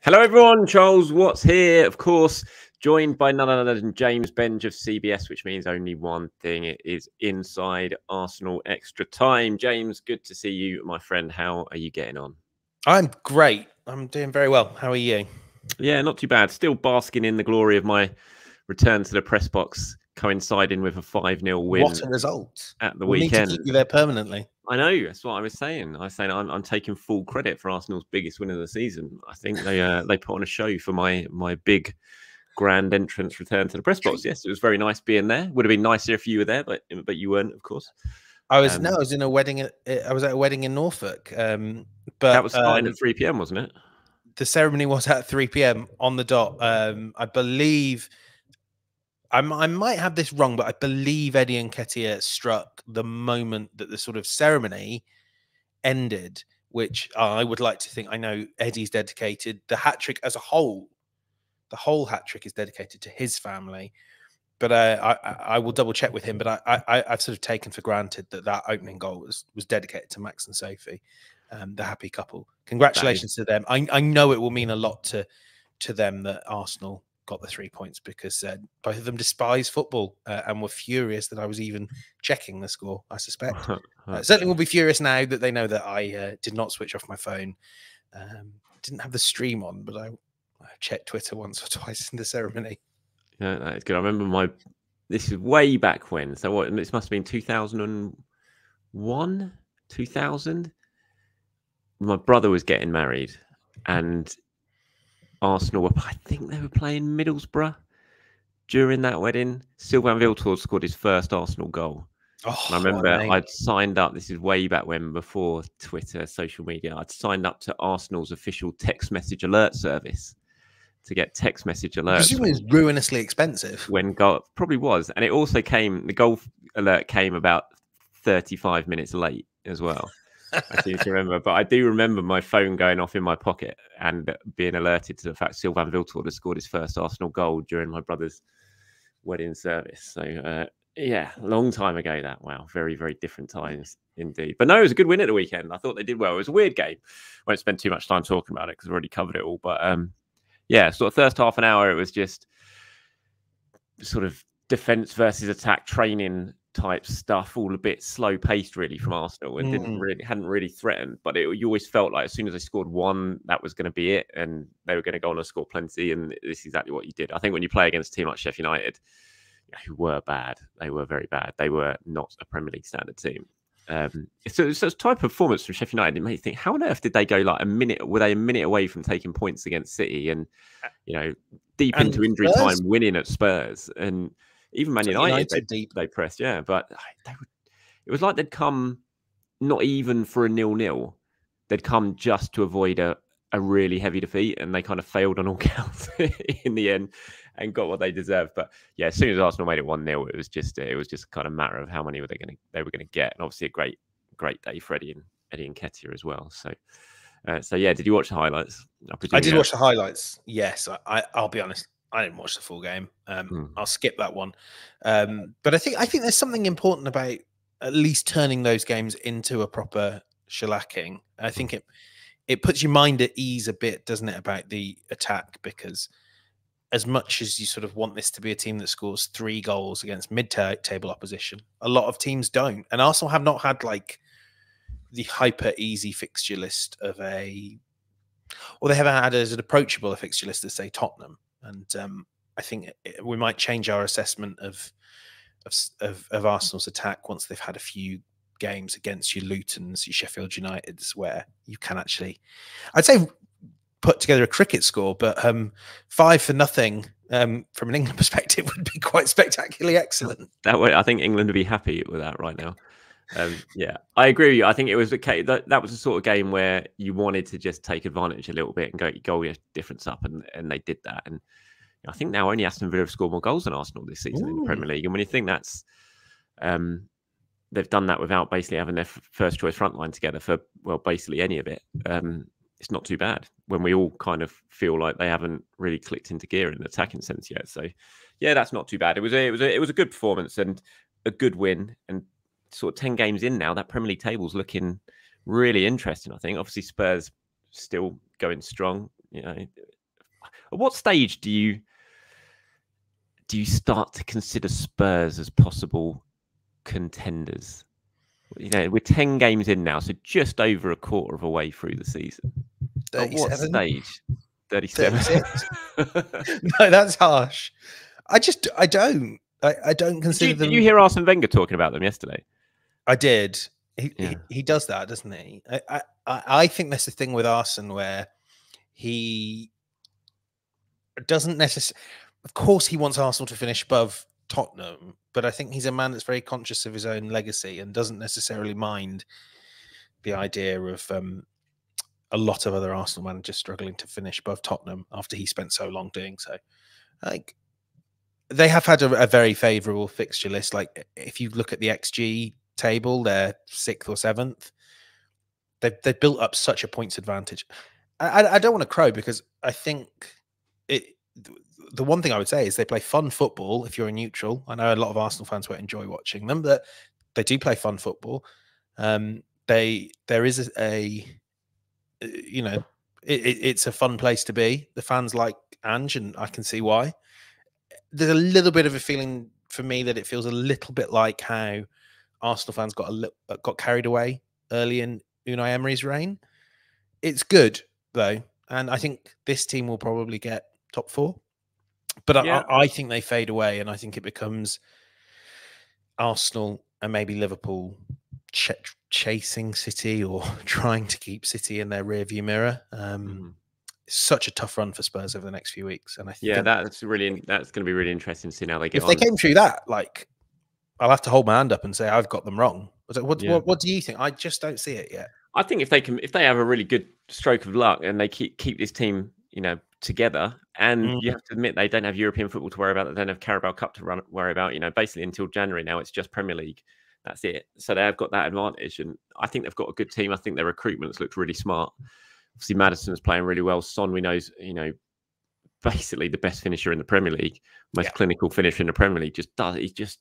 Hello, everyone. Charles Watts here, of course, joined by none other than James Benge of CBS, which means only one thing. It is Inside Arsenal Extra Time. James, good to see you, my friend. How are you getting on? I'm great. I'm doing very well. How are you? Yeah, not too bad. Still basking in the glory of my return to the press box, coinciding with a 5-0 win. What a result. At the We'll weekend. need to keep you there permanently. I know, that's what I was saying. I was saying I'm taking full credit for Arsenal's biggest win of the season. I think they put on a show for my big grand entrance return to the press box. Yes, it was very nice being there. Would have been nicer if you were there, but you weren't, of course. I was in a wedding. I was at a wedding in Norfolk. But that was starting at 3 p.m, wasn't it? The ceremony was at 3 p.m. on the dot. I believe I might have this wrong, but I believe Eddie Nketiah struck the moment that the sort of ceremony ended, which I would like to think. I know Eddie's dedicated the hat trick as a whole. The whole hat trick is dedicated to his family. But I will double check with him. But I've sort of taken for granted that opening goal was dedicated to Max and Sophie, the happy couple. Congratulations to them. I know it will mean a lot to them that Arsenal got the 3 points, because both of them despise football and were furious that I was even checking the score, I suspect. Certainly will be furious now that they know that I did not switch off my phone. Didn't have the stream on, but I checked Twitter once or twice in the ceremony. Yeah, that's good. I remember this is way back when. So what? This must have been 2001, 2000. My brother was getting married, and Arsenal I think they were playing Middlesbrough during that wedding. Sylvain Wiltord scored his first Arsenal goal. Oh, I remember I'd signed up. This is way back when, before Twitter, social media. I'd signed up to Arsenal's official text message alert service to get text message alerts. Presumably it's ruinously expensive. When goal probably was, and it also came. The goal alert came about 35 minutes late as well. I seem to remember, but I do remember my phone going off in my pocket and being alerted to the fact Sylvain Wiltord had scored his first Arsenal goal during my brother's wedding service. So yeah, a long time ago that. Wow, very, very different times indeed. But no, it was a good win at the weekend. I thought they did well. It was a weird game. Won't spend too much time talking about it because we've already covered it all. But yeah, sort of first half an hour, it was just sort of defense versus attack training type stuff, all a bit slow paced really from Arsenal, and hadn't really threatened. But you always felt like as soon as they scored one, that was going to be it, and they were going to go on and score plenty. And this is exactly what you did. I think when you play against a team like Sheffield United, who were bad, they were very bad. They were not a Premier League standard team. So it's type of performance from Sheffield United. It made you think, how on earth did they go like a minute? Were they a minute away from taking points against City, and deep into injury time, winning at Spurs, and even Man United they pressed, yeah. But it was like they'd come not even for a 0-0. They'd come just to avoid a really heavy defeat, and they kind of failed on all counts in the end and got what they deserved. But yeah, as soon as Arsenal made it 1-0, it was just kind of a matter of how many they were going to get, and obviously a great day for Eddie Nketiah as well. So yeah, did you watch the highlights? I did watch the highlights. Yes, I'll be honest, I didn't watch the full game. I'll skip that one. But I think there's something important about at least turning those games into a proper shellacking. I think it puts your mind at ease a bit, doesn't it, about the attack? Because as much as you sort of want this to be a team that scores 3 goals against mid-table opposition, a lot of teams don't. And Arsenal have not had like the hyper easy fixture list of they haven't had as an approachable a fixture list as, say, Tottenham. And I think we might change our assessment of Arsenal's attack once they've had a few games against your Lutons, your Sheffield Uniteds, where you can actually, I'd say, put together a cricket score, but 5-0 from an England perspective would be quite spectacularly excellent. That way, I think England would be happy with that right now. Yeah, I agree with you. I think it was okay. That was the sort of game where you wanted to just take advantage a little bit and get your goal difference up, and they did that. And I think now only Aston Villa have scored more goals than Arsenal this season in the Premier League. And when you think that's they've done that without basically having their first choice front line together for basically any of it. It's not too bad when we all kind of feel like they haven't really clicked into gear in the attacking sense yet. So yeah, that's not too bad. It was a good performance and a good win, and sort of 10 games in now, that Premier League table's looking really interesting. I think obviously Spurs still going strong. At what stage do you start to consider Spurs as possible contenders? You know, we're 10 games in now, so just over a quarter of a way through the season. At what 37? stage? 37. 36? No, that's harsh. I don't consider them. Did you hear Arsene Wenger talking about them yesterday? I did. He does that, doesn't he? I think that's the thing with Arsene where he doesn't necessarily. Of course, he wants Arsenal to finish above Tottenham, but I think he's a man that's very conscious of his own legacy and doesn't necessarily mind the idea of a lot of other Arsenal managers struggling to finish above Tottenham after he spent so long doing so. Like, they have had a very favourable fixture list. Like, if you look at the XG table, they're 6th or 7th. They've built up such a points advantage. I don't want to crow because I think the one thing I would say is they play fun football if you're a neutral. I know a lot of Arsenal fans won't enjoy watching them, but they do play fun football. There is you know, it's a fun place to be. The fans like Ange, and I can see why. There's a little bit of a feeling for me that it feels a little bit like how Arsenal fans got carried away early in Unai Emery's reign. It's good though, and I think this team will probably get top 4. But yeah. I think they fade away, and I think it becomes Arsenal and maybe Liverpool chasing City or trying to keep City in their rearview mirror. It's such a tough run for Spurs over the next few weeks, and I think that's going to be really interesting to see how they get on. If they came through that, like, I'll have to hold my hand up and say I've got them wrong. What do you think? I just don't see it yet. I think if they have a really good stroke of luck and they keep this team, you know, together, and you have to admit they don't have European football to worry about, they don't have Carabao Cup to worry about, you know, basically until January now it's just Premier League. That's it. So they have got that advantage, and I think they've got a good team. I think their recruitment's looked really smart. Obviously, Maddison's playing really well. Son, we know, you know, basically the best finisher in the Premier League, most clinical finisher in the Premier League. He's just,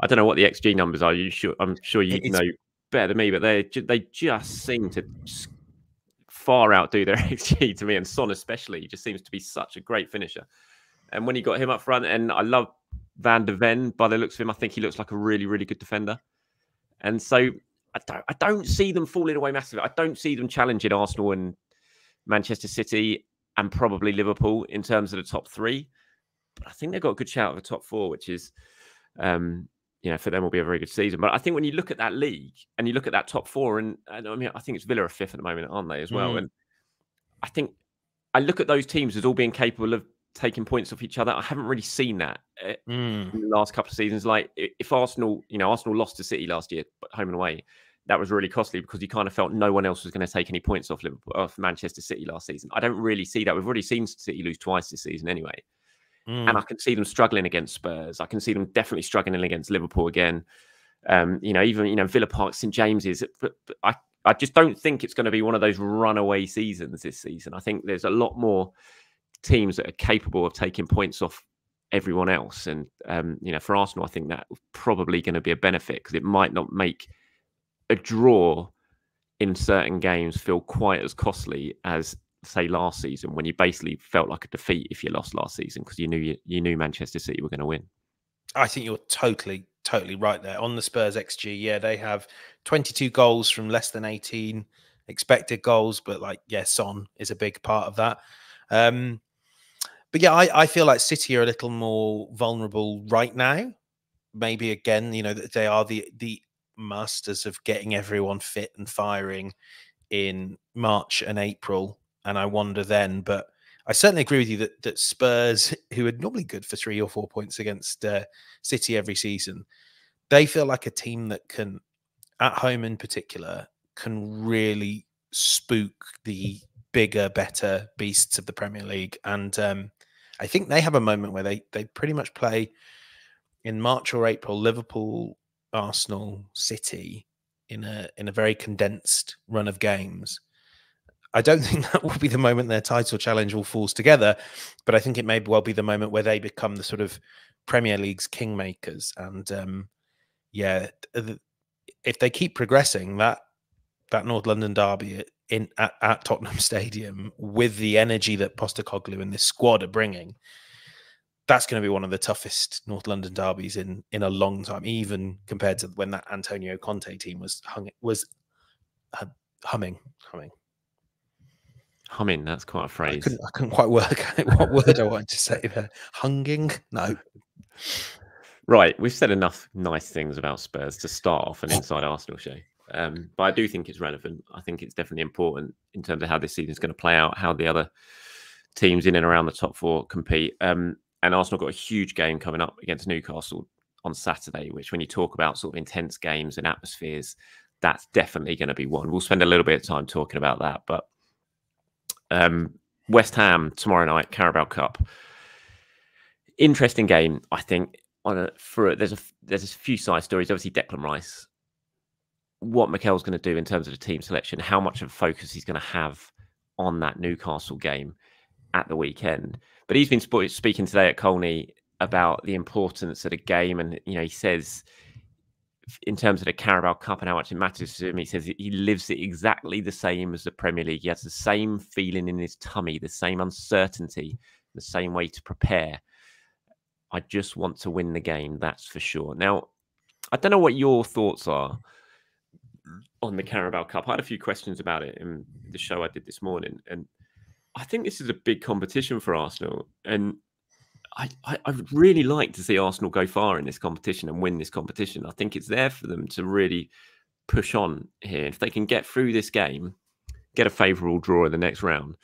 I don't know what the XG numbers are. I'm sure you know better than me, but they just seem to far outdo their XG to me. And Son especially, he just seems to be such a great finisher. And when you got him up front, and I love Van de Ven by the looks of him, I think he looks like a really, really good defender. And so I don't see them falling away massively. I don't see them challenging Arsenal and Manchester City and probably Liverpool in terms of the top 3. But I think they've got a good shout of the top 4, which is, you know, for them will be a very good season. But I think when you look at that league and you look at that top 4, and I mean, I think it's Villa are 5th at the moment, aren't they, as well? And I think I look at those teams as all being capable of taking points off each other. I haven't really seen that in the last couple of seasons. Like, if Arsenal, you know, Arsenal lost to City last year, home and away, that was really costly because you kind of felt no one else was going to take any points off Manchester City last season. I don't really see that. We've already seen City lose twice this season anyway. And I can see them struggling against Spurs. I can see them definitely struggling against Liverpool again. You know, even, you know, Villa Park, St James's. But I just don't think it's going to be one of those runaway seasons this season. I think there's a lot more teams that are capable of taking points off everyone else. And, you know, for Arsenal, I think that's probably going to be a benefit because it might not make a draw in certain games feel quite as costly as, say, last season, when you basically felt like a defeat if you lost last season because you knew Manchester City were going to win. I think you're totally right there. On the Spurs XG, yeah, they have 22 goals from less than 18 expected goals, but like, yeah, Son is a big part of that. But yeah, I feel like City are a little more vulnerable right now. Maybe again, you know, that they are the masters of getting everyone fit and firing in March and April. And I wonder then, but I certainly agree with you that Spurs, who are normally good for 3 or 4 points against City every season, they feel like a team that can, at home in particular, can really spook the bigger, better beasts of the Premier League. And I think they have a moment where they pretty much play in March or April, Liverpool, Arsenal, City in a very condensed run of games. I don't think that will be the moment their title challenge all falls together, but I think it may well be the moment where they become the sort of Premier League's kingmakers. And yeah, if they keep progressing, that that North London derby at Tottenham Stadium with the energy that Postecoglou and this squad are bringing, that's going to be one of the toughest North London derbies in a long time, even compared to when that Antonio Conte team was humming. Humming, that's quite a phrase. I couldn't quite work out what word I wanted to say there. Hunging? No. Right, we've said enough nice things about Spurs to start off an Inside Arsenal show. But I do think it's relevant. I think it's definitely important in terms of how this season is going to play out, how the other teams in and around the top four compete. And Arsenal got a huge game coming up against Newcastle on Saturday, which when you talk about sort of intense games and atmospheres, that's definitely going to be one. We'll spend a little bit of time talking about that. But West Ham tomorrow night, Carabao Cup. Interesting game, I think. There's a few side stories. Obviously, Declan Rice, what Mikel's going to do in terms of the team selection, how much of a focus he's going to have on that Newcastle game at the weekend. But he's been speaking today at Colney about the importance of the game, and he says in terms of the Carabao Cup and how much it matters to him, he says he lives it exactly the same as the Premier League. He has the same feeling in his tummy, the same uncertainty, the same way to prepare. I just want to win the game, that's for sure. Now, I don't know what your thoughts are on the Carabao Cup. I had a few questions about it in the show I did this morning, and I think this is a big competition for Arsenal, and I would really like to see Arsenal go far in this competition and win this competition. I think it's there for them to really push on here. If they can get through this game, get a favourable draw in the next round,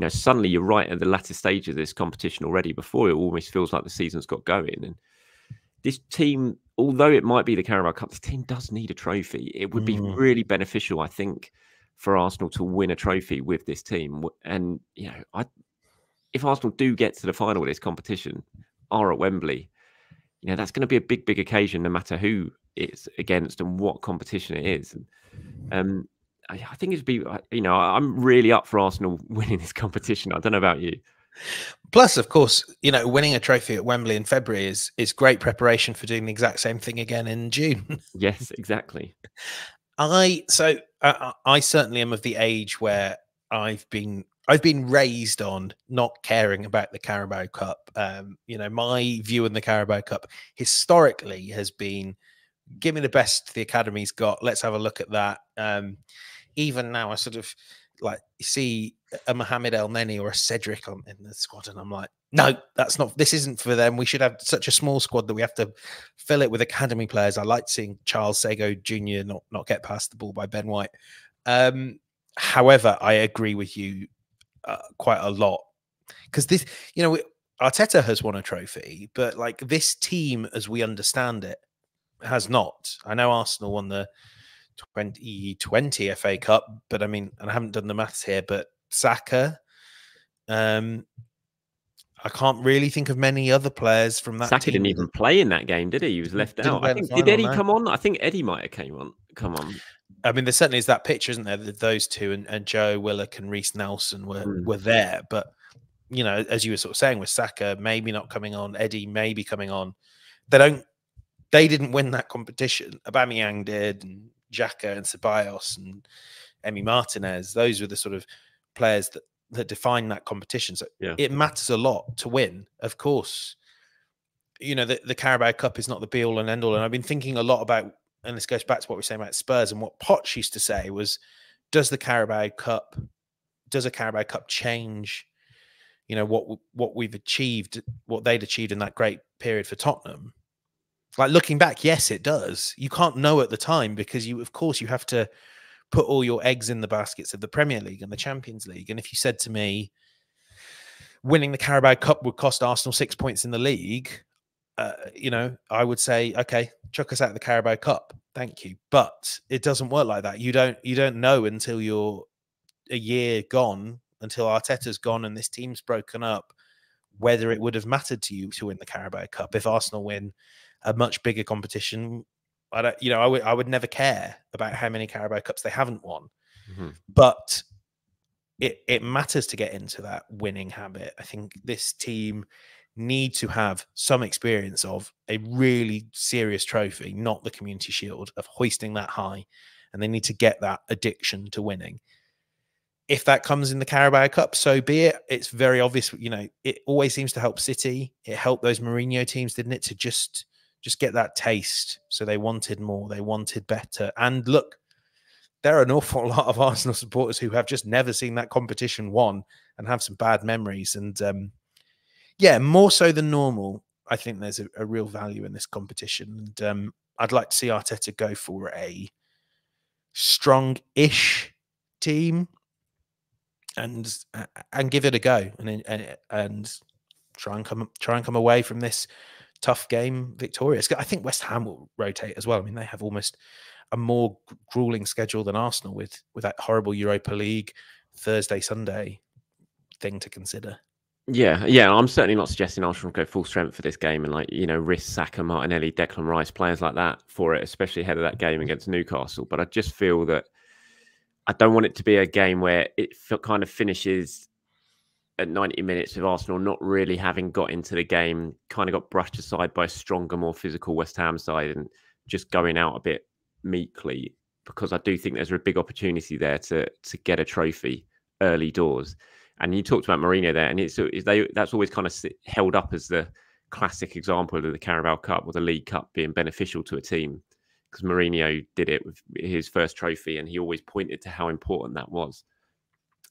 suddenly you're right at the latter stage of this competition already before it almost feels like the season's got going. And this team, although it might be the Carabao Cup, this team does need a trophy. It would be really beneficial, I think, for Arsenal to win a trophy with this team. And, if Arsenal do get to the final of this competition, are at Wembley, that's going to be a big, big occasion, no matter who it's against and what competition it is. And I think it'd be, I'm really up for Arsenal winning this competition. I don't know about you. Plus, of course, winning a trophy at Wembley in February is great preparation for doing the exact same thing again in June. Yes, exactly. I certainly am of the age where I've been raised on not caring about the Carabao Cup. My view on the Carabao Cup historically has been, give me the best the academy's got. Let's have a look at that. Even now, I sort of see a Mohamed El Neni or a Cedric in the squad, and I'm like, no, this isn't for them. We should have such a small squad that we have to fill it with academy players. I like seeing Charles Sago Jr. not get past the ball by Ben White. However, I agree with you quite a lot, because this, Arteta has won a trophy, but this team, as we understand it, has not. I know Arsenal won the 2020 FA Cup, but and I haven't done the maths here, but Saka, I can't really think of many other players from that Saka team. didn't even play in that game, did he? He was left out. Did Eddie come on? I think Eddie might have come on. There certainly is that picture, isn't there? Those two and Joe Willock and Reece Nelson were there. But, as you were sort of saying, with Saka maybe not coming on, Eddie maybe coming on, they didn't win that competition. Aubameyang did, and Xhaka and Ceballos and Emi Martinez. Those were the sort of players that define that competition. So It matters a lot to win. Of course, the Carabao Cup is not the be all and end all. And I've been thinking a lot about, and this goes back to what we were saying about Spurs, and what Poch used to say was, does a Carabao Cup change, what we've achieved, what they'd achieved in that great period for Tottenham? Looking back, yes, it does. You can't know at the time, because you have to put all your eggs in the baskets of the Premier League and the Champions League. And if you said to me, winning the Carabao Cup would cost Arsenal 6 points in the league, I would say, okay, chuck us out of the Carabao Cup, thank you. But it doesn't work like that. You don't know until you're a year gone, until Arteta's gone and this team's broken up, whether it would have mattered to you to win the Carabao Cup. If Arsenal win a much bigger competition, I would never care about how many Carabao Cups they haven't won. But it matters to get into that winning habit. I think this team need to have some experience of a really serious trophy, not the Community Shield, of hoisting that high and they need to get that addiction to winning. If that comes in the Carabao Cup, so be it. It's very obvious, you know, it always seems to help City. It helped those Mourinho teams, didn't it, to just get that taste. So they wanted more, they wanted better. And look, there are an awful lot of Arsenal supporters who have just never seen that competition won and have some bad memories. And yeah, more so than normal, I think there's a real value in this competition. And I'd like to see Arteta go for a strong-ish team and give it a go and try and come away from this tough game victorious. I think West Ham will rotate as well. I mean, they have almost a more grueling schedule than Arsenal with that horrible Europa League Thursday, Sunday thing to consider. Yeah. I'm certainly not suggesting Arsenal go full strength for this game and, like, you know, risk Saka, Martinelli, Declan Rice, players like that for it, especially ahead of that game against Newcastle. But I just feel that I don't want it to be a game where it kind of finishes at 90 minutes with Arsenal not really having got into the game, kind of got brushed aside by a stronger, more physical West Ham side and just going out a bit meekly, because I do think there's a big opportunity there to get a trophy early doors. And you talked about Mourinho there, and that's always kind of held up as the classic example of the Carabao Cup or the League Cup being beneficial to a team, because Mourinho did it with his first trophy and he always pointed to how important that was.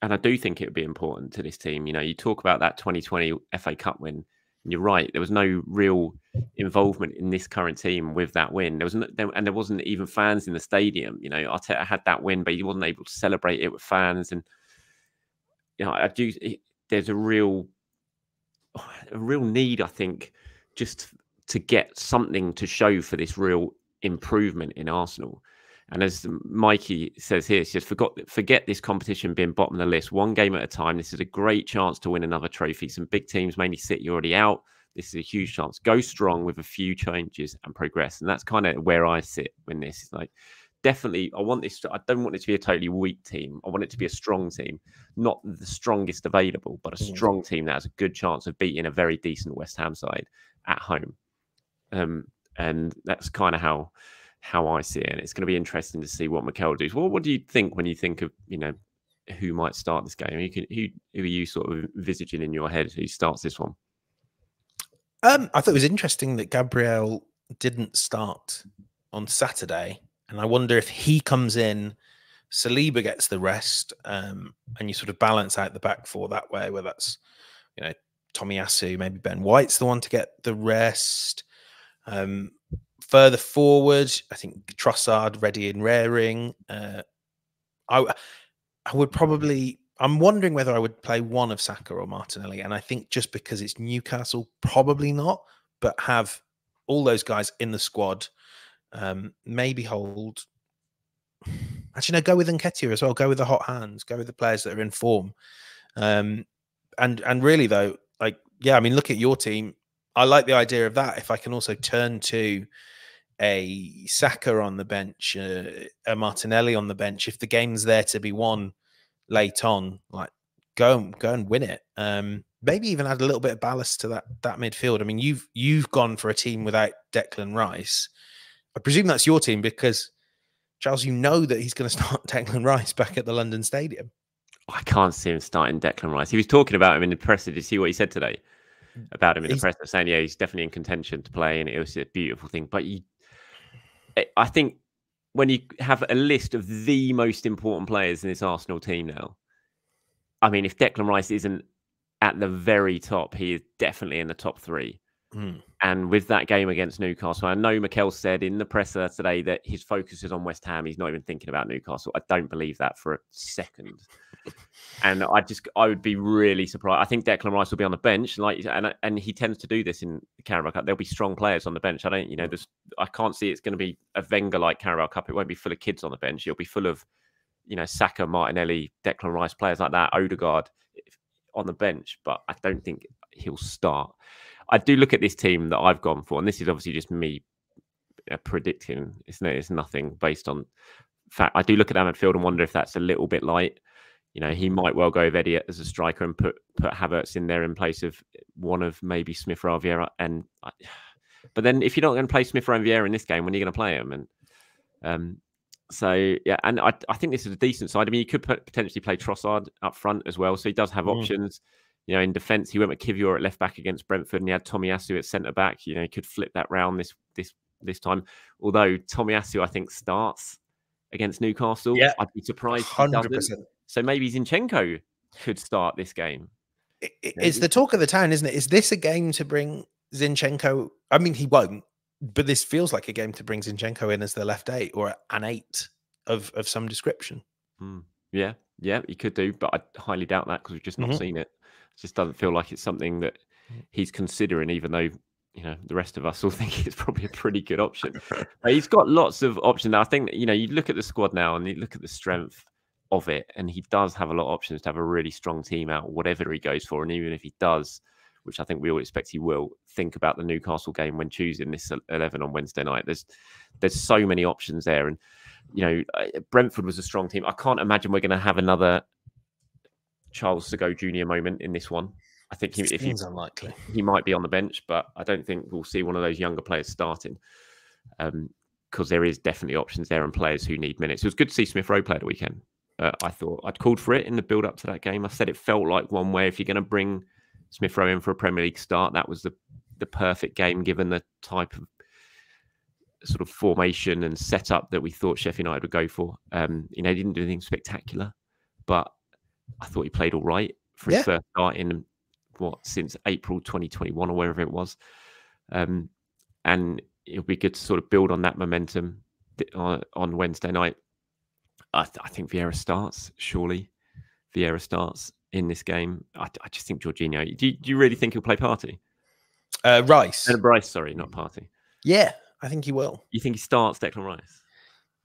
And I do think it would be important to this team. You know, you talk about that 2020 FA Cup win, and you're right, there was no real involvement in this current team with that win. There wasn't even fans in the stadium. You know, Arteta had that win, but he wasn't able to celebrate it with fans. And, you know, there's a real need, I think, just to get something to show for this real improvement in Arsenal. And as Mikey says here, it's just forget this competition being bottom of the list. One game at a time. This is a great chance to win another trophy. Some big teams, mainly City, already out. This is a huge chance. Go strong with a few changes and progress. And that's kind of where I sit when this is like, definitely, I don't want it to be a totally weak team. I want it to be a strong team, not the strongest available, but a strong team that has a good chance of beating a very decent West Ham side at home. And that's kind of how I see it. And it's going to be interesting to see what Mikel does. Well, what do you think when you think of, you know, who might start this game? Who are you sort of envisaging in your head who starts this one? I thought it was interesting that Gabriel didn't start on Saturday. And I wonder if he comes in, Saliba gets the rest, and you sort of balance out the back four that way, where that's, you know, Tomiyasu, maybe Ben White's the one to get the rest. Further forward, I think Trossard, Reddy and Raring. I would probably, I'm wondering whether I would play one of Saka or Martinelli. And I think just because it's Newcastle, probably not, but have all those guys in the squad. Maybe hold. Actually, no, go with Nketiah as well. Go with the hot hands. Go with the players that are in form. And really though, like, yeah, I mean, look at your team. I like the idea of that. If I can also turn to a Saka on the bench, a Martinelli on the bench, if the game's there to be won late on, like go and win it. Maybe even add a little bit of ballast to that midfield. I mean, you've gone for a team without Declan Rice. I presume that's your team because, Charles, you know that he's going to start Declan Rice back at the London Stadium. I can't see him starting Declan Rice. He was talking about him in the press. Did you see what he said today about him in the press? Saying, yeah, he's definitely in contention to play, and it was a beautiful thing. But I think when you have a list of the most important players in this Arsenal team now, I mean, if Declan Rice isn't at the very top, he is definitely in the top three. And with that game against Newcastle, I know Mikel said in the presser today that his focus is on West Ham. He's not even thinking about Newcastle. I don't believe that for a second. And I would be really surprised. I think Declan Rice will be on the bench, and he tends to do this in the Carabao Cup. There'll be strong players on the bench. I can't see it's going to be a Wenger-like Carabao Cup. It won't be full of kids on the bench. It'll be full of, you know, Saka, Martinelli, Declan Rice, players like that, Odegaard on the bench. But I don't think he'll start. I do look at this team that I've gone for, and this is obviously just me predicting. It's nothing based on fact. I do look at that midfield and wonder if that's a little bit light. You know, he might well go with Eddie as a striker and put Havertz in there in place of one of maybe Smith Rowe Vieira. But then if you're not going to play Smith Rowe Vieira in this game, when are you going to play him? And So yeah, and I think this is a decent side. I mean, he could potentially play Trossard up front as well, so he does have options. You know, in defence, he went with Kivior at left back against Brentford, and he had Tomiyasu at centre back. You know, he could flip that round this time. Although Tomiyasu, I think, starts against Newcastle. Yeah, I'd be surprised 100%. if he doesn't. So maybe Zinchenko could start this game. It's the talk of the town, isn't it? Is this a game to bring Zinchenko? I mean, he won't, but this feels like a game to bring Zinchenko in as the left 8 or an 8 of some description. Yeah, he could do, but I highly doubt that because we've just not seen it. It just doesn't feel like it's something that he's considering, even though, you know, the rest of us all think it's probably a pretty good option. He's got lots of options. I think, you know, you look at the squad now and you look at the strength of it, and he does have a lot of options to have a really strong team out, whatever he goes for. And even if he does, which I think we all expect he will, think about the Newcastle game when choosing this 11 on Wednesday night. There's so many options there. And, you know, Brentford was a strong team. I can't imagine we're going to have another Charles Sago Jr. moment in this one. I think Seems unlikely. He might be on the bench, but I don't think we'll see one of those younger players starting, because there is definitely options there and players who need minutes. It was good to see Smith Rowe play at the weekend. I thought I'd called for it in the build-up to that game. I said it felt like one where if you're going to bring Smith Rowe in for a Premier League start, that was the perfect game given the type of sort of formation and setup that we thought Sheffield United would go for. You know, he didn't do anything spectacular, but I thought he played all right for his first start in since April 2021 or wherever it was. And it'll be good to sort of build on that momentum on Wednesday night. I think Vieira starts, surely. Vieira starts in this game. I just think Jorginho. Do you really think he'll play Partey? Rice. Bryce, sorry, not Partey. Yeah, I think he will. You think he starts Declan Rice?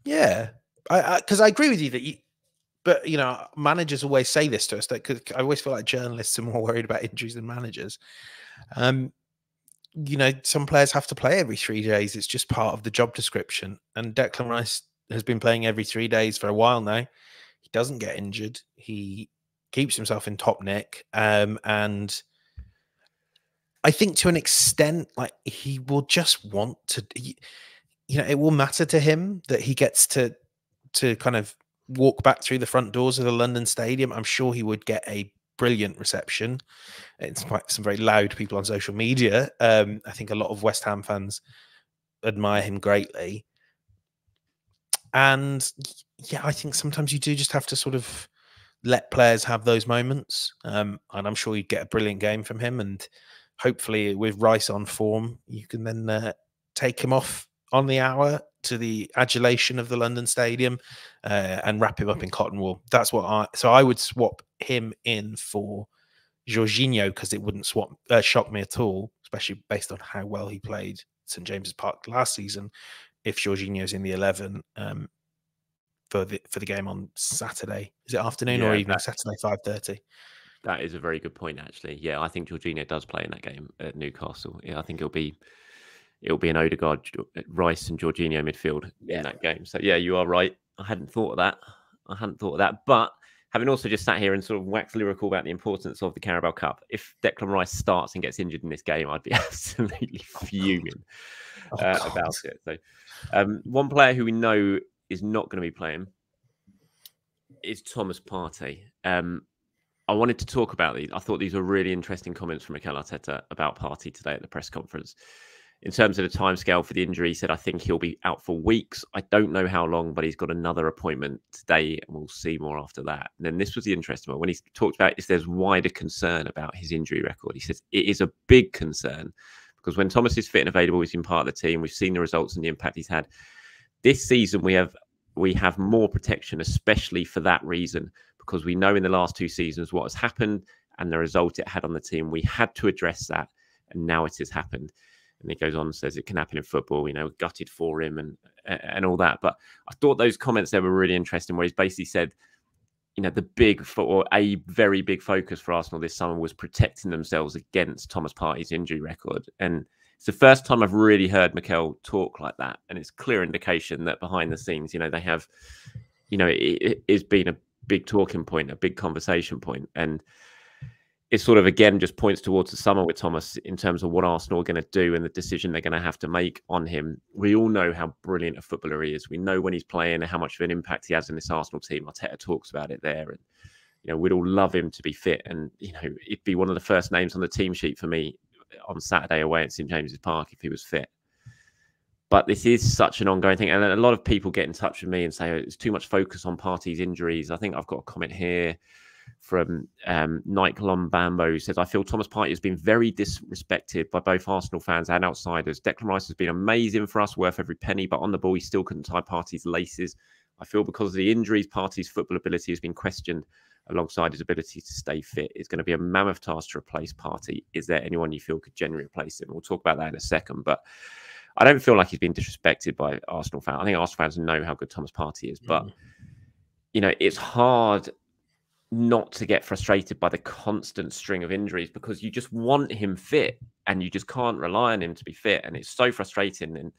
Yeah, because I agree with you that but, you know, managers always say this to us, that I always feel like journalists are more worried about injuries than managers. You know, some players have to play every 3 days. It's just part of the job description. And Declan Rice has been playing every 3 days for a while now. He doesn't get injured. He keeps himself in top nick. And I think to an extent, like, he will just want to, you know, it will matter to him that he gets to kind of walk back through the front doors of the London Stadium. I'm sure he would get a brilliant reception. It's quite some very loud people on social media. I think a lot of West Ham fans admire him greatly. And yeah, I think sometimes you do just have to sort of let players have those moments. And I'm sure you'd get a brilliant game from him. And hopefully with Rice on form, you can then take him off on the hour to the adulation of the London Stadium and wrap him up in cotton wool. That's what I would swap him in for Jorginho, because it wouldn't shock me at all, especially based on how well he played St James's Park last season, if Jorginho's in the 11 for the game on Saturday. Is it afternoon or evening? Saturday, 5:30. That is a very good point, actually. Yeah, I think Jorginho does play in that game at Newcastle. Yeah, I think it'll be an Odegaard, Rice and Jorginho midfield in that game. So yeah, you are right. I hadn't thought of that. But having also just sat here and sort of waxed lyrical about the importance of the Carabao Cup, if Declan Rice starts and gets injured in this game, I'd be absolutely fuming about it. So one player who we know is not going to be playing is Thomas Partey. I wanted to talk about these. I thought these were really interesting comments from Mikel Arteta about Partey today at the press conference. In terms of the timescale for the injury, he said, I think he'll be out for weeks. I don't know how long, but he's got another appointment today, and we'll see more after that. And then this was the interesting one. When he talked about if there's wider concern about his injury record, he says it is a big concern because when Thomas is fit and available, he's been part of the team. We've seen the results and the impact he's had. This season, we have more protection, especially for that reason, because we know in the last 2 seasons what has happened and the result it had on the team. We had to address that, and now it has happened. And he goes on and says it can happen in football, you know, gutted for him and all that. But I thought those comments there were really interesting, where he's basically said, you know, a very big focus for Arsenal this summer was protecting themselves against Thomas Partey's injury record. And it's the first time I've really heard Mikel talk like that. And it's clear indication that behind the scenes, you know, they have, you know, it has been a big talking point, a big conversation point. And it sort of, again, just points towards the summer with Thomas in terms of what Arsenal are going to do and the decision they're going to have to make on him. We all know how brilliant a footballer he is. We know when he's playing and how much of an impact he has in this Arsenal team. Arteta talks about it there. And, you know, we'd all love him to be fit. And, you know, it'd be one of the first names on the team sheet for me on Saturday away at St James's Park if he was fit. But this is such an ongoing thing. And a lot of people get in touch with me and say, oh, it's too much focus on Partey's injuries. I think I've got a comment here from Nikelon Bambo, who says, I feel Thomas Partey has been very disrespected by both Arsenal fans and outsiders. Declan Rice has been amazing for us, worth every penny, but on the ball, he still couldn't tie Partey's laces. I feel because of the injuries, Partey's football ability has been questioned alongside his ability to stay fit. It's going to be a mammoth task to replace Partey. Is there anyone you feel could genuinely replace him? We'll talk about that in a second, but I don't feel like he's been disrespected by Arsenal fans. I think Arsenal fans know how good Thomas Partey is, but, you know, it's hard not to get frustrated by the constant string of injuries because you just want him fit and you just can't rely on him to be fit. And it's so frustrating. And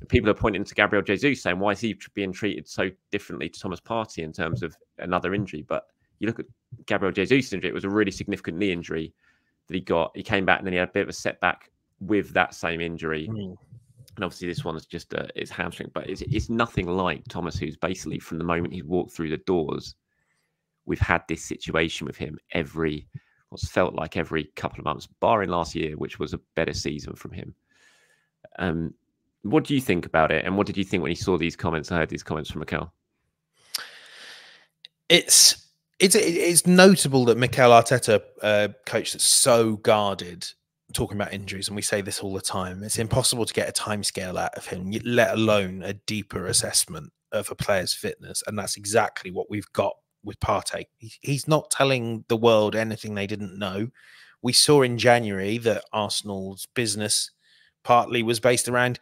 people are pointing to Gabriel Jesus saying, why is he being treated so differently to Thomas Partey in terms of another injury? But you look at Gabriel Jesus' injury, it was a really significant knee injury that he got. He came back and then he had a bit of a setback with that same injury. And obviously this one's just it's hamstring, but it's nothing like Thomas, who's basically from the moment he walked through the doors, we've had this situation with him what's felt like every couple of months, barring last year, which was a better season from him. What do you think about it? And what did you think when you saw these comments? I heard these comments from Mikel. It's notable that Mikel Arteta, coach that's so guarded, talking about injuries, and we say this all the time. It's impossible to get a timescale out of him, let alone a deeper assessment of a player's fitness. And that's exactly what we've got with Partey. He's not telling the world anything they didn't know. We saw in January that Arsenal's business partly was based around,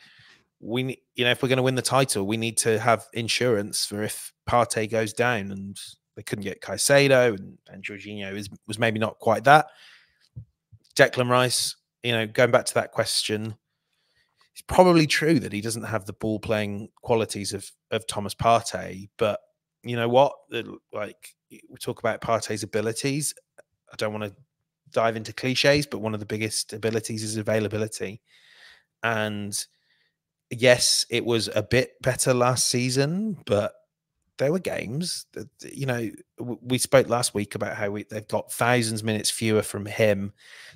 if we're going to win the title, we need to have insurance for if Partey goes down, and they couldn't get Caicedo, and Jorginho was maybe not quite that. Declan Rice, going back to that question, it's probably true that he doesn't have the ball playing qualities of Thomas Partey, but you know what? Like, we talk about Partey's abilities. I don't want to dive into cliches, but one of the biggest abilities is availability. And yes, it was a bit better last season, but there were games that, we spoke last week about how they've got thousands minutes fewer from him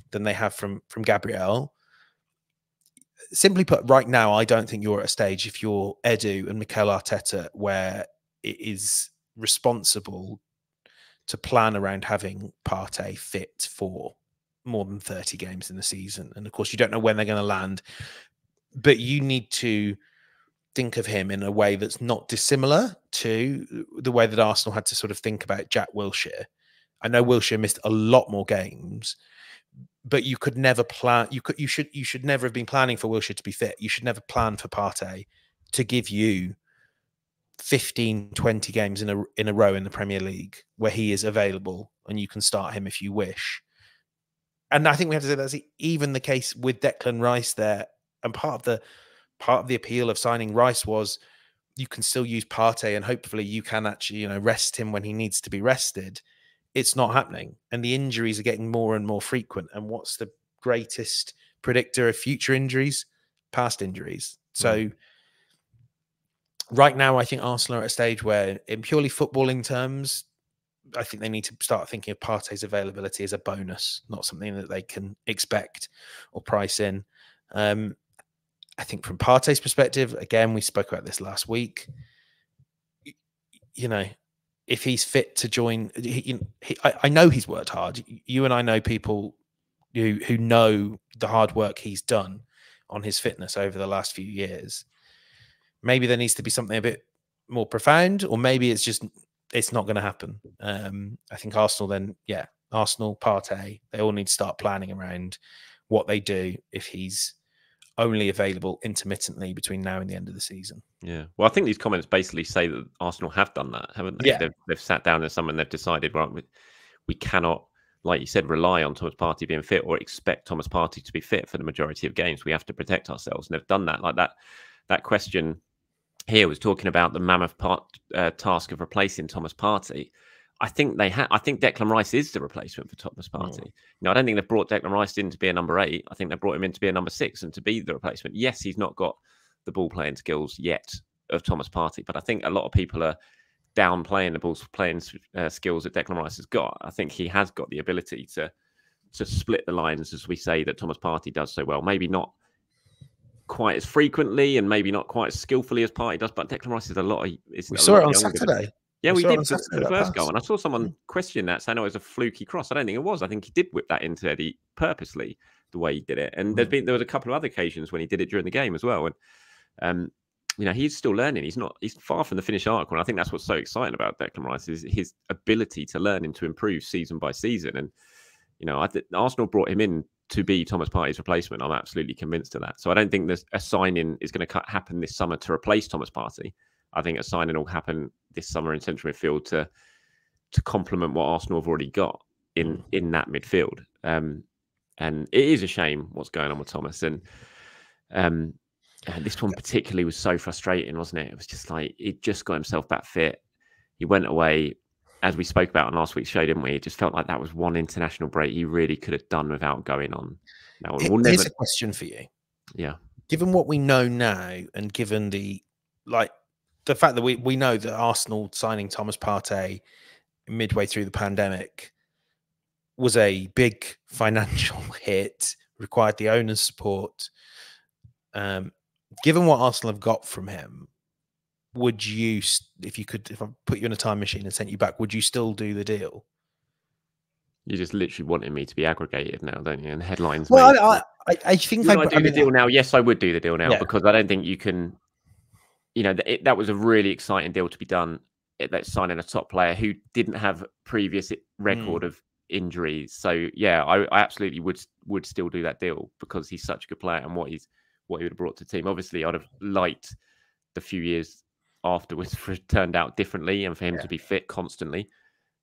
than they have from Gabriel. Simply put, right now, I don't think you're at a stage, if you're Edu and Mikel Arteta, where it is responsible to plan around having Partey fit for more than 30 games in the season. And of course, you don't know when they're going to land, but you need to think of him in a way that's not dissimilar to the way that Arsenal had to sort of think about Jack Wilshere. I know Wilshere missed a lot more games, but you could never plan. You should never have been planning for Wilshere to be fit. You should never plan for Partey to give you 15, 20 games in a row in the Premier League where he is available and you can start him if you wish. And I think we have to say that's even the case with Declan Rice there. And part of the appeal of signing Rice was you can still use Partey and hopefully you can actually, rest him when he needs to be rested. It's not happening. And the injuries are getting more and more frequent. And what's the greatest predictor of future injuries? Past injuries. So right now, I think Arsenal are at a stage where, in purely footballing terms, I think they need to start thinking of Partey's availability as a bonus, not something that they can expect or price in. I think from Partey's perspective, again, we spoke about this last week, if he's fit to join, I know he's worked hard. You and I know people who know the hard work he's done on his fitness over the last few years. Maybe there needs to be something a bit more profound, or maybe it's not going to happen. I think Arsenal Arsenal, Partey, they all need to start planning around what they do if he's only available intermittently between now and the end of the season. Yeah. Well, I think these comments basically say that Arsenal have done that, haven't they? Yeah. They've sat down as someone, they've decided, right, we cannot, like you said, rely on Thomas Partey being fit or expect Thomas Partey to be fit for the majority of games. We have to protect ourselves. And they've done that. Like that question here was talking about the mammoth task of replacing Thomas Partey. I think I think Declan Rice is the replacement for Thomas Partey. I don't think they've brought Declan Rice in to be a number 8. I think they brought him in to be a number 6 and to be the replacement. Yes, he's not got the ball playing skills yet of Thomas Partey, but I think a lot of people are downplaying the ball playing skills that Declan Rice has got. I think he has got the ability to split the lines, as we say, that Thomas Partey does so well. Maybe not quite as frequently and maybe not quite as skillfully as Partey does, but Declan Rice is a lot. We saw it on Saturday. Yeah, we did for the first goal. And I saw someone question that, saying, it was a fluky cross. I don't think it was. I think he did whip that into Eddie purposely, the way he did it. And there was a couple of other occasions when he did it during the game as well. And, he's still learning. He's far from the finished article. And I think that's what's so exciting about Declan Rice is his ability to learn and to improve season by season. And, I think Arsenal brought him in to be Thomas Partey's replacement. I'm absolutely convinced of that. So I don't think there's a signing is going to happen this summer to replace Thomas Partey. I think a signing will happen this summer in central midfield to complement what Arsenal have already got in that midfield. And it is a shame what's going on with Thomas. And this one particularly was so frustrating, wasn't it? It was just like he just got himself back fit. He went away, as we spoke about on last week's show, didn't we? It just felt like that was one international break he really could have done without going on. Now, here's a question for you. Yeah. Given what we know now, and given the fact that we know that Arsenal signing Thomas Partey midway through the pandemic was a big financial hit, required the owner's support. Given what Arsenal have got from him, would you, if I put you in a time machine and sent you back, would you still do the deal? You just literally wanting me to be aggregated now, don't you? And headlines. Well, I think I'd do the deal now. Yes, I would do the deal now because I don't think you can. That was a really exciting deal to be done. That's signing a top player who didn't have previous record of injuries. So yeah, I absolutely would still do that deal because he's such a good player and what he would have brought to the team. Obviously, I'd have liked the few years afterwards for it turned out differently and for him to be fit constantly.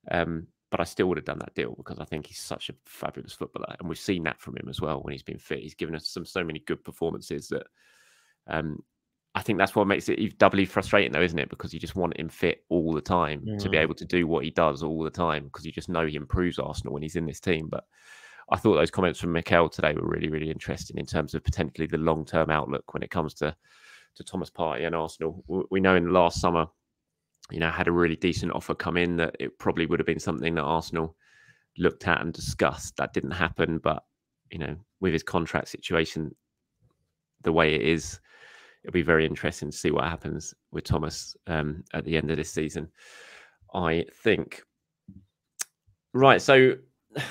But I still would have done that deal because I think he's such a fabulous footballer, and we've seen that from him as well when he's been fit. He's given us so many good performances that. I think that's what makes it doubly frustrating, though, isn't it? Because you just want him fit all the time to be able to do what he does all the time because you just know he improves Arsenal when he's in this team. But I thought those comments from Mikel today were really, really interesting in terms of potentially the long-term outlook when it comes to Thomas Partey and Arsenal. We know in the last summer, had a really decent offer come in that it probably would have been something that Arsenal looked at and discussed. That didn't happen. But, with his contract situation the way it is, it'll be very interesting to see what happens with Thomas at the end of this season, I think. Right, so I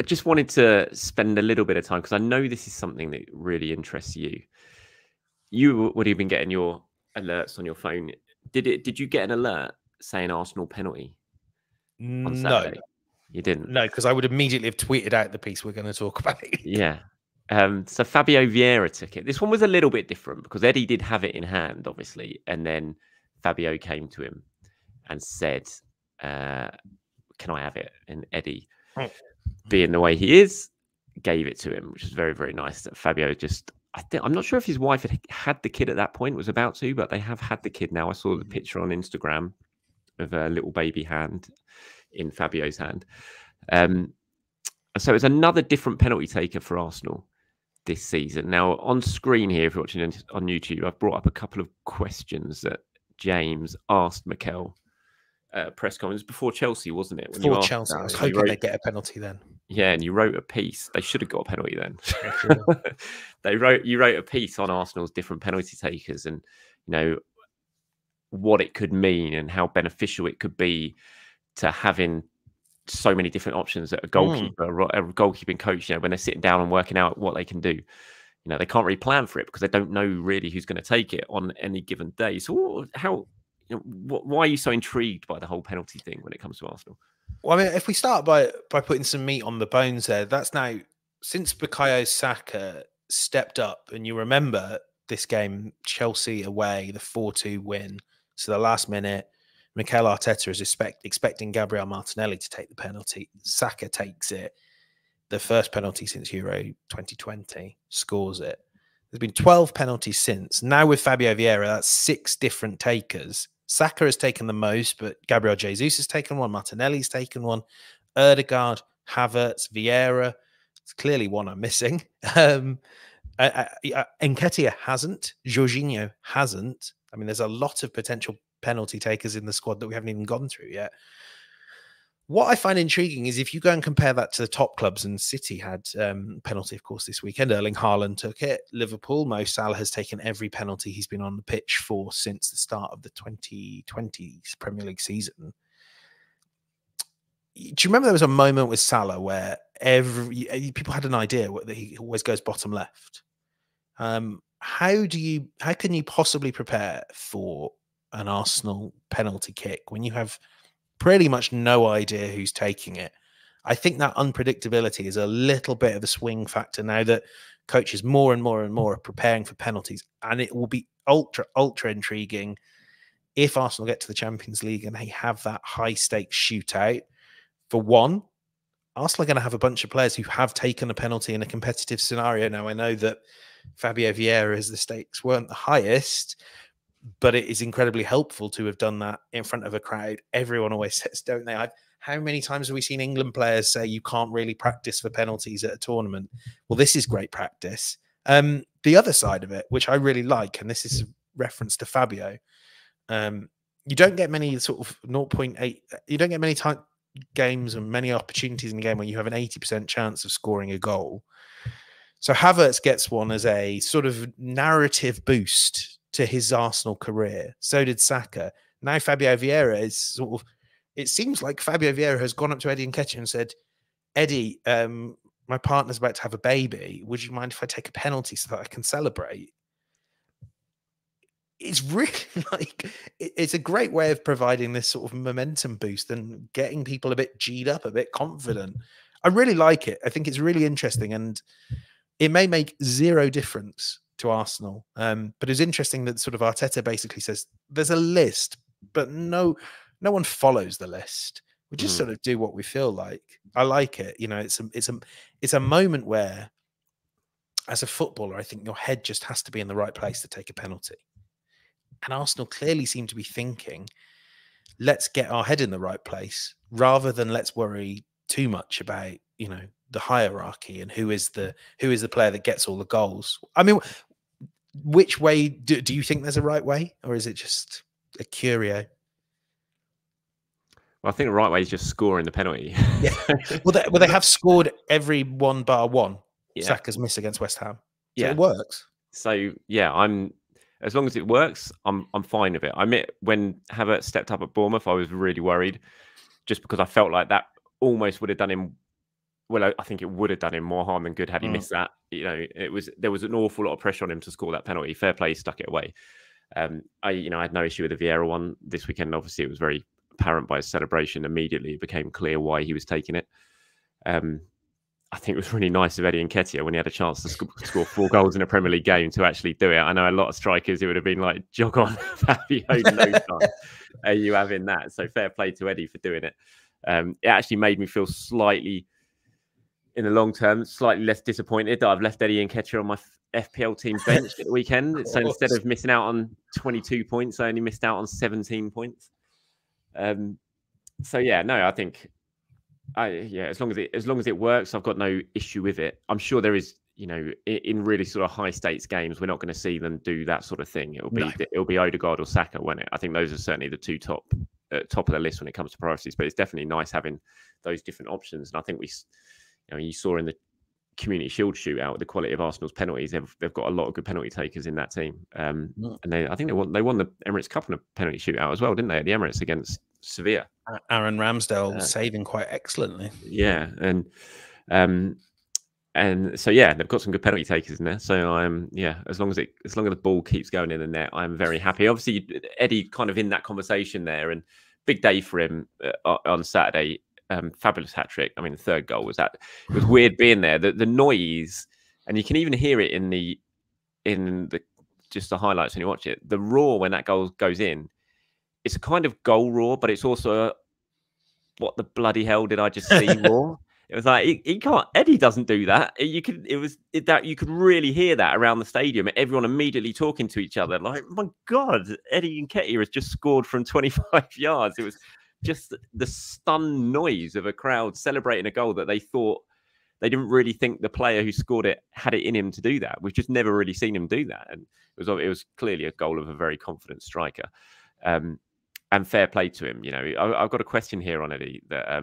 just wanted to spend a little bit of time because I know this is something that really interests you. You would have been getting your alerts on your phone. Did you get an alert saying Arsenal penalty on Saturday? No. You didn't? No, because I would immediately have tweeted out the piece we're going to talk about. Yeah. So Fabio Vieira took it. This one was a little bit different because Eddie did have it in hand, obviously. And then Fabio came to him and said, can I have it? And Eddie, being the way he is, gave it to him, which is very, very nice that Fabio I'm not sure if his wife had the kid at that point, was about to, but they have had the kid now. I saw the picture on Instagram of a little baby hand in Fabio's hand. So it's another different penalty taker for Arsenal this season. Now, on screen here, if you're watching on YouTube, I've brought up a couple of questions that James asked Mikel press conference before Chelsea, wasn't it? Before Chelsea. I was hoping they'd get a penalty then. Yeah, and you wrote a piece. They should have got a penalty then. You wrote a piece on Arsenal's different penalty takers and, what it could mean and how beneficial it could be to having so many different options that a goalkeeper, a goalkeeping coach, when they're sitting down and working out what they can do, they can't really plan for it because they don't know really who's going to take it on any given day. So why are you so intrigued by the whole penalty thing when it comes to Arsenal? Well, I mean, if we start by putting some meat on the bones there, that's now since Bukayo Saka stepped up, and you remember this game, Chelsea away, the 4-2 win. So the last minute, Mikel Arteta is expecting Gabriel Martinelli to take the penalty. Saka takes it. The first penalty since Euro 2020, scores it. There's been 12 penalties since. Now with Fabio Vieira, that's 6 different takers Saka has taken the most, but Gabriel Jesus has taken one. Martinelli's taken one. Erdegaard, Havertz, Vieira. It's clearly one I'm missing. Nketiah hasn't. Jorginho hasn't. I mean, there's a lot of potential penalty takers in the squad that we haven't even gone through yet. What I find intriguing is if you go and compare that to the top clubs, and City had penalty, of course, this weekend. Erling Haaland took it. Liverpool, Mo Salah has taken every penalty he's been on the pitch for since the start of the 2020 Premier League season. Do you remember there was a moment with Salah where people had an idea that he always goes bottom left? How can you possibly prepare for an Arsenal penalty kick when you have pretty much no idea who's taking it? I think that unpredictability is a little bit of a swing factor now that coaches more and more and more are preparing for penalties, and it will be ultra intriguing if Arsenal get to the Champions League and they have that high stakes shootout. For one, Arsenal are going to have a bunch of players who have taken a penalty in a competitive scenario. Now, I know that Fabio Vieira's the stakes weren't the highest, but it is incredibly helpful to have done that in front of a crowd. Everyone always says, don't they? How many times have we seen England players say you can't really practice for penalties at a tournament? Well, this is great practice. The other side of it, which I really like, and this is a reference to Fabio, you don't get many sort of 0.8, you don't get many games and many opportunities in the game where you have an 80% chance of scoring a goal. So Havertz gets one as a sort of narrative boost to his Arsenal career. So did Saka. Now Fabio Vieira is sort of, it seems like Fabio Vieira has gone up to Eddie Nketiah and said, Eddie, my partner's about to have a baby. Would you mind if I take a penalty so that I can celebrate? It's really like, it's a great way of providing this sort of momentum boost and getting people a bit G'd up, a bit confident. I really like it. I think it's really interesting, and it may make zero difference to Arsenal. But it's interesting that sort of Arteta basically says there's a list, but no one follows the list. We just sort of do what we feel like. I like it. You know, it's a moment where, as a footballer, I think your head just has to be in the right place to take a penalty. And Arsenal clearly seem to be thinking, let's get our head in the right place rather than let's worry too much about, you know, the hierarchy and who is the player that gets all the goals. I mean, which way do you think there's a right way, or is it just a curio? Well, I think the right way is just scoring the penalty. Yeah. Well, they have scored every one bar one. Yeah. Saka's miss against West Ham. So yeah, it works. So yeah, as long as it works, I'm fine with it. I admit when Havertz stepped up at Bournemouth, I was really worried, just because I felt like that almost would have done him. Well, I think it would have done him more harm than good had he missed that. You know, there was an awful lot of pressure on him to score that penalty. Fair play, he stuck it away. I had no issue with the Vieira one this weekend. Obviously, it was very apparent by his celebration. Immediately, it became clear why he was taking it. I think it was really nice of Eddie Nketiah when he had a chance to score 4 goals in a Premier League game to actually do it. I know a lot of strikers, it would have been like, jog on, Fabio, no time. You having that. So fair play to Eddie for doing it. It actually made me feel slightly, in the long term, slightly less disappointed that I've left Eddie Nketiah on my FPL team bench at the weekend. So instead of missing out on 22 points, I only missed out on 17 points. So yeah, no, I think... as long as it works, I've got no issue with it. I'm sure there is, you know, in really sort of high stakes games, we're not going to see them do that sort of thing. It'll be Odegaard or Saka, won't it? I think those are certainly the two top of the list when it comes to priorities. But it's definitely nice having those different options. And I think you saw in the Community Shield shootout the quality of Arsenal's penalties. They've got a lot of good penalty takers in that team. And I think they won the Emirates Cup in a penalty shootout as well, didn't they? At the Emirates against Sevilla. Aaron Ramsdale saving quite excellently. Yeah, and so yeah, they've got some good penalty takers in there. So as long as the ball keeps going in the net, I'm very happy. Obviously, Eddie kind of in that conversation there, and big day for him on Saturday. Fabulous hat trick. I mean, the third goal it was weird being there. The noise, and you can even hear it in the just the highlights when you watch it. The roar when that goal goes in. It's a kind of goal roar, but it's also what the bloody hell did I just see roar? It was like he can't. Eddie doesn't do that. You could. You could really hear that around the stadium. Everyone immediately talking to each other. Like, my God, Eddie Nketiah has just scored from 25 yards. It was just the stunned noise of a crowd celebrating a goal that they thought they didn't really think the player who scored it had it in him to do that. We've just never really seen him do that, and it was clearly a goal of a very confident striker. And fair play to him. You know, I've got a question here on Eddie that.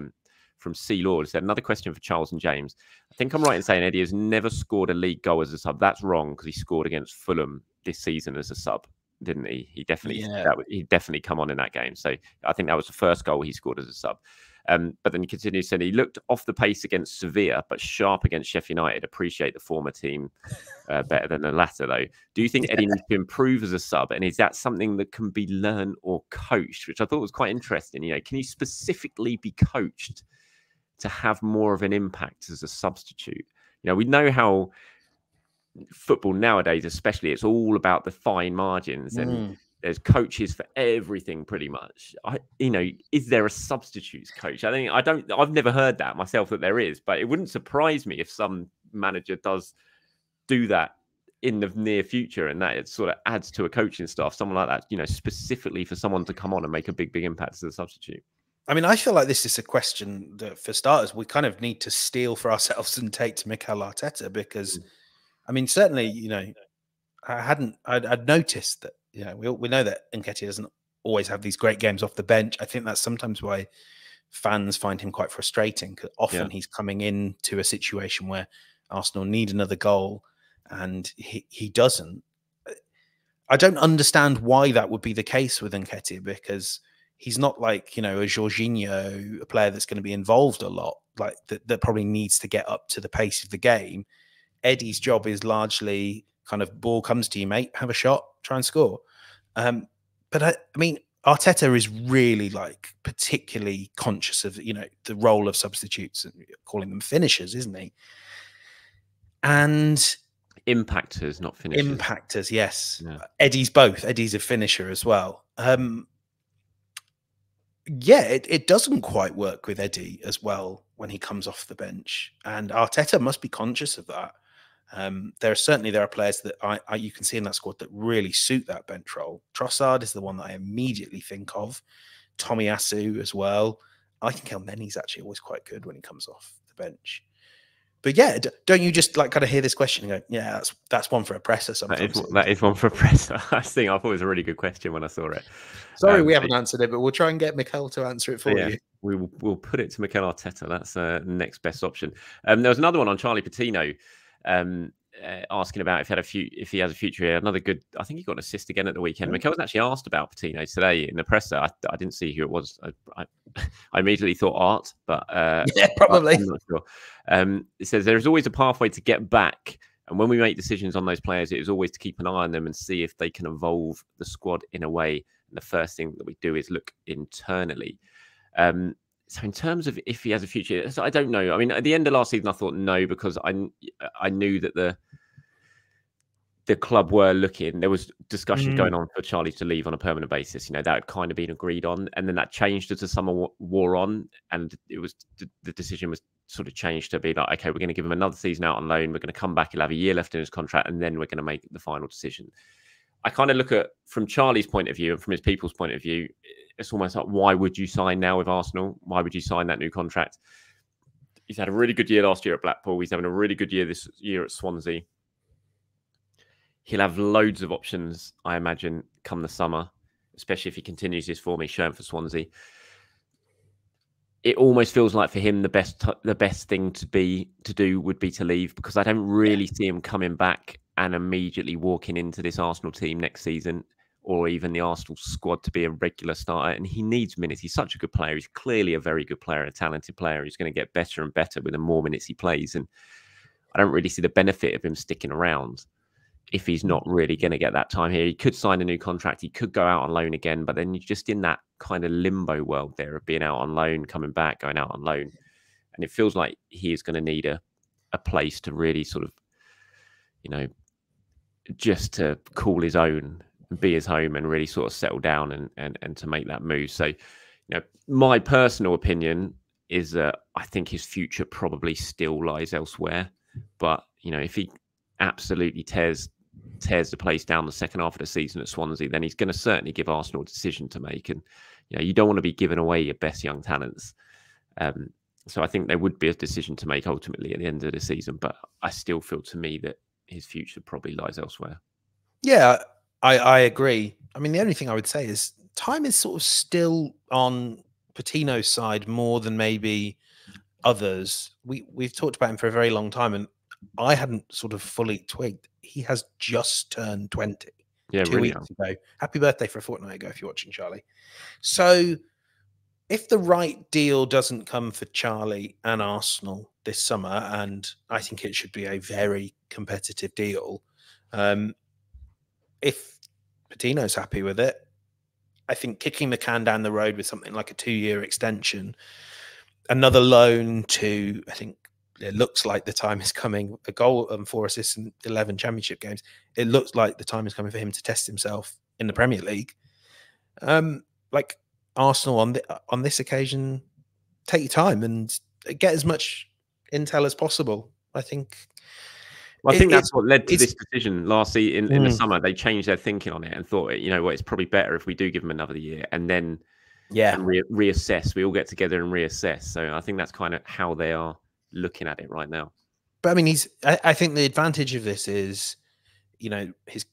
From C. Lord said, another question for Charles and James. I think I'm right in saying Eddie has never scored a league goal as a sub. That's wrong because he scored against Fulham this season as a sub, didn't he? He definitely come on in that game. So I think that was the first goal he scored as a sub. But then he continues saying he looked off the pace against Sevilla, but sharp against Sheffield United. Appreciate the former team better than the latter, though. Do you think Eddie needs to improve as a sub? And is that something that can be learned or coached? Which I thought was quite interesting. You know, can you specifically be coached to have more of an impact as a substitute? You know, we know how football nowadays, especially, it's all about the fine margins, and there's coaches for everything pretty much. You know, is there a substitutes coach? I've never heard that myself that there is, but it wouldn't surprise me if some manager does do that in the near future, and that it sort of adds to a coaching staff, someone like that, you know, specifically for someone to come on and make a big impact as a substitute. I mean, I feel like this is a question that, for starters, we kind of need to steal for ourselves and take to Mikel Arteta, because, I mean, certainly, you know, I'd noticed that, you know, we know that Nketiah doesn't always have these great games off the bench. I think that's sometimes why fans find him quite frustrating, because often he's coming into a situation where Arsenal need another goal and he doesn't. I don't understand why that would be the case with Nketiah, because he's not like, you know, a Jorginho, a player that's going to be involved a lot, like that probably needs to get up to the pace of the game. Eddie's job is largely kind of, ball comes to you, mate, have a shot, try and score. But I mean, Arteta is really, like, particularly conscious of, you know, the role of substitutes and calling them finishers, isn't he? And impactors, not finishers. Impactors, yes. Yeah. Eddie's both. Eddie's a finisher as well. Yeah, it doesn't quite work with Eddie as well when he comes off the bench, and Arteta must be conscious of that. There are players that you can see in that squad that really suit that bench role. Trossard is the one that I immediately think of. Tomiyasu as well. I think Elneny's actually always quite good when he comes off the bench. But yeah, don't you just, like, kind of hear this question and go, yeah, that's one for a presser sometimes. That is one for a presser. I thought it was a really good question when I saw it. Sorry, we haven't answered it, but we'll try and get Mikel to answer it for you. We'll put it to Mikel Arteta. That's the next best option. There was another one on Charlie Patino, asking about if he has a future here. Another good, I think he got an assist again at the weekend. Mikel was actually asked about Patino today in the presser. I didn't see who it was. I immediately thought Art, but yeah, probably. I'm not sure. It says there is always a pathway to get back, and when we make decisions on those players, it is always to keep an eye on them and see if they can evolve the squad in a way. And the first thing that we do is look internally. So in terms of if he has a future, I don't know. I mean, at the end of last season, I thought no, because I knew that the club were looking. There was discussion going on for Charlie to leave on a permanent basis. You know, that had kind of been agreed on, and then that changed as the summer wore on, and it was the decision was sort of changed to be like, okay, we're going to give him another season out on loan. We're going to come back. He'll have a year left in his contract, and then we're going to make the final decision. I kind of look at, from Charlie's point of view and from his people's point of view, it's almost like, why would you sign now with Arsenal? Why would you sign that new contract? He's had a really good year last year at Blackpool. He's having a really good year this year at Swansea. He'll have loads of options, I imagine, come the summer, especially if he continues his form he's shown for Swansea. It almost feels like for him the best thing to do would be to leave, because I don't really see him coming back and immediately walking into this Arsenal team next season, or even the Arsenal squad, to be a regular starter. And he needs minutes. He's such a good player. He's clearly a very good player, a talented player. He's going to get better and better with the more minutes he plays. And I don't really see the benefit of him sticking around if he's not really going to get that time here. He could sign a new contract. He could go out on loan again, but then you're just in that kind of limbo world there of being out on loan, coming back, going out on loan. And it feels like he is going to need a place to really sort of, you know, just to call his own, be his home, and really sort of settle down and to make that move. So, you know, my personal opinion is that I think his future probably still lies elsewhere. But, you know, if he absolutely tears the place down the second half of the season at Swansea, then he's going to certainly give Arsenal a decision to make. And, you know, you don't want to be giving away your best young talents. So I think there would be a decision to make ultimately at the end of the season. But I still feel to me that his future probably lies elsewhere. Yeah, I agree. I mean, the only thing I would say is time is sort of still on Patino's side more than maybe others. We've talked about him for a very long time, and I hadn't sort of fully twigged. He has just turned 20. Yeah, 2 really weeks ago. Happy birthday for a fortnight ago if you're watching, Charlie. So if the right deal doesn't come for Charlie and Arsenal this summer, and I think it should be a very competitive deal, if Patino's happy with it, I think kicking the can down the road with something like a 2-year extension, another loan to, I think it looks like the time is coming, a goal and 4 assists in 11 championship games. It looks like the time is coming for him to test himself in the Premier League. Like Arsenal on this occasion, take your time and get as much intel as possible. I think. Well, I think that's what led to this decision last season in the summer. They changed their thinking on it and thought, you know what, it's probably better if we do give him another year and then reassess. We all get together and reassess. So I think that's kind of how they are looking at it right now. But I mean, I think the advantage of this is, you know, his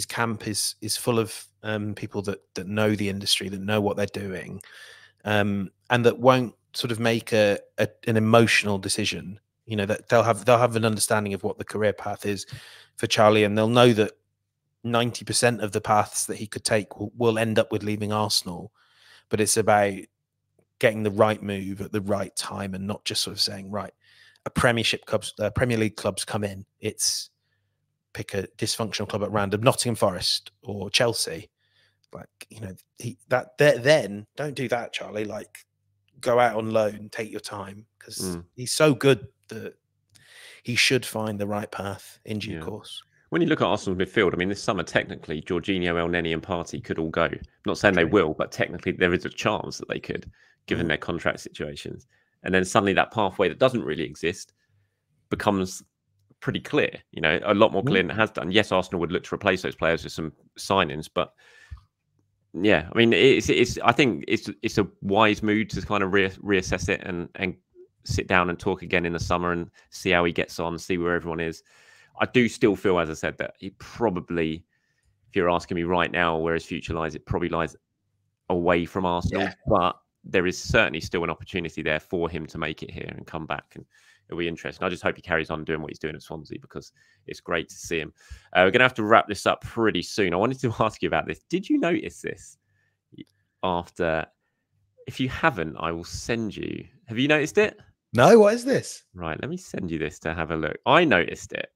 camp is full of people that know the industry, that know what they're doing, and that won't sort of make an emotional decision. You know, that they'll have an understanding of what the career path is for Charlie, and they'll know that 90% of the paths that he could take will end up with leaving Arsenal. But it's about getting the right move at the right time, and not just sort of saying, right, a Premier League clubs come in. It's pick a dysfunctional club at random, Nottingham Forest or Chelsea. Like, you know, then don't do that, Charlie. Like, go out on loan, take your time, because he's so good that he should find the right path in due course. When you look at Arsenal's midfield, I mean, this summer, technically, Jorginho, Elneny and Partey could all go. I'm not saying they will, but technically there is a chance that they could, given their contract situations. And then suddenly that pathway that doesn't really exist becomes pretty clear, you know, a lot more clear than it has done. Yes, Arsenal would look to replace those players with some signings, but yeah, I mean, I think it's a wise move to kind of reassess it and sit down and talk again in the summer and see how he gets on, see where everyone is. I do still feel, as I said, that he probably, if you're asking me right now where his future lies, it probably lies away from Arsenal, but there is certainly still an opportunity there for him to make it here and come back, and it'll be interesting. I just hope he carries on doing what he's doing at Swansea, because it's great to see him. We're going to have to wrap this up pretty soon. I wanted to ask you about this. Did you notice this after? If you haven't, I will send you. Have you noticed it? No, what is this? Right, let me send you this to have a look. I noticed it.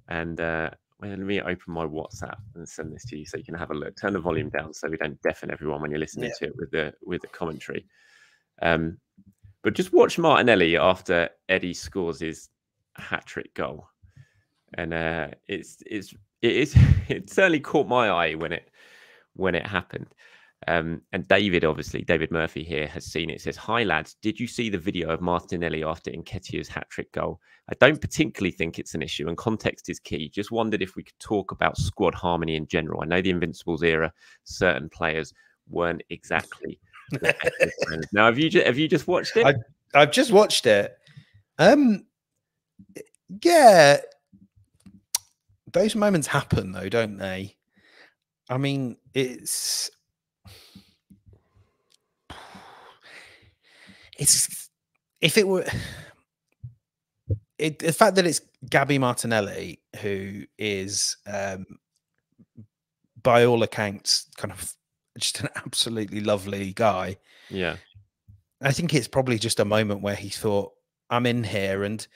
And let me open my WhatsApp and send this to you so you can have a look. Turn the volume down so we don't deafen everyone when you're listening to it with the commentary. But just watch Martinelli after Eddie scores his hat-trick goal, and it certainly caught my eye when it happened. And David Murphy here has seen it. It says, "Hi lads, did you see the video of Martinelli after Nketiah's hat-trick goal? I don't particularly think it's an issue, and context is key. Just wondered if we could talk about squad harmony in general. I know the Invincibles era, certain players weren't exactly." Now, have you just watched it? I've just watched it. Yeah, those moments happen though, don't they? I mean, it's if it were the fact that it's Gabby Martinelli, who is by all accounts kind of just an absolutely lovely guy. Yeah, I think it's probably just a moment where he thought, I'm in here, and